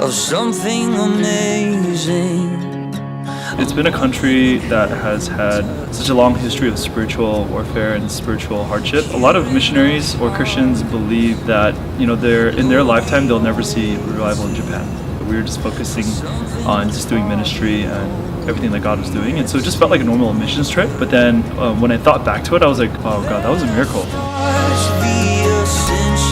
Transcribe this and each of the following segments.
of something amazing. It's been a country that has had such a long history of spiritual warfare and spiritual hardship. A lot of missionaries or Christians believe that, in their lifetime they'll never see revival in Japan. We were just focusing on just doing ministry and everything that God was doing, and so it just felt like a normal missions trip. But then when I thought back to it, I was like, oh God, that was a miracle.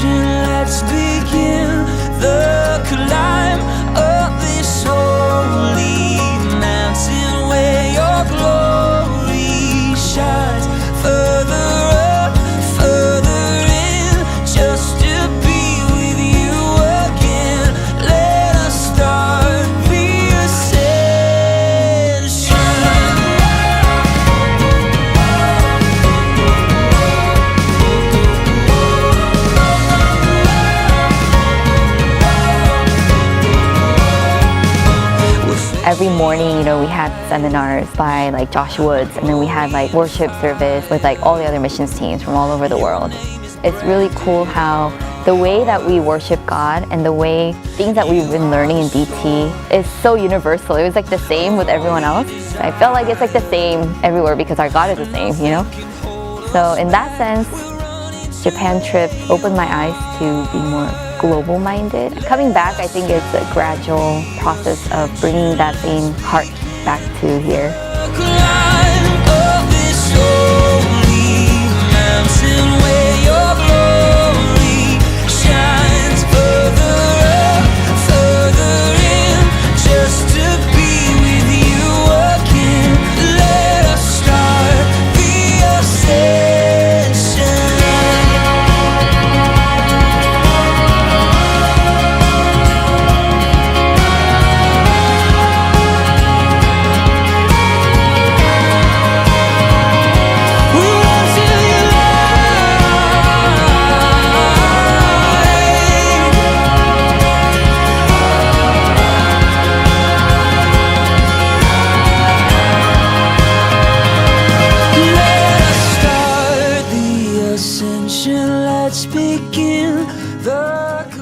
Let's begin the climb up this holy mountain where your glory shines. Further up, further in, just to be with you again. Let us start the ascension. Every morning, we had seminars by Josh Woods, and then we had worship service with all the other missions teams from all over the world. It's really cool how the way that we worship God and the way things that we've been learning in BT is so universal. It was the same with everyone else. I felt like it's the same everywhere because our God is the same, So in that sense, Japan trip opened my eyes to be more global-minded. Coming back, I think it's a gradual process of bringing that same heart back to here.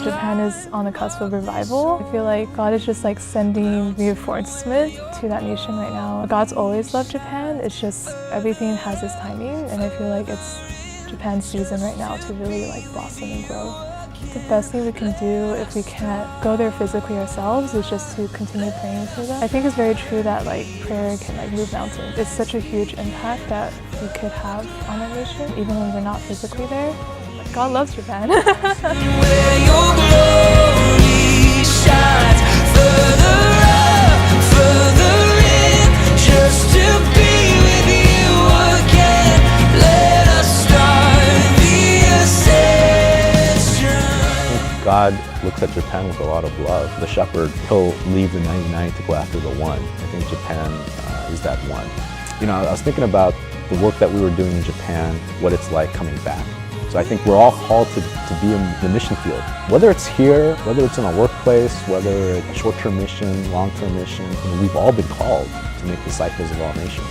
Japan is on the cusp of revival. I feel like God is just sending reinforcement to that nation right now. God's always loved Japan. It's just everything has its timing, and I feel like it's Japan's season right now to really blossom and grow. The best thing we can do if we can't go there physically ourselves is just to continue praying for them. I think it's very true that prayer can move mountains. It's such a huge impact that we could have on our nation, even when we're not physically there. God loves Japan. Where your glory shines, further up, further in, just to be with you again. Let us start the ascension. I think God looks at Japan with a lot of love. The shepherd, he'll leave the 99 to go after the one. I think Japan is that one. I was thinking about the work that we were doing in Japan, what it's like coming back. So I think we're all called to be in the mission field. Whether it's here, whether it's in a workplace, whether it's a short-term mission, long-term mission, we've all been called to make disciples of all nations.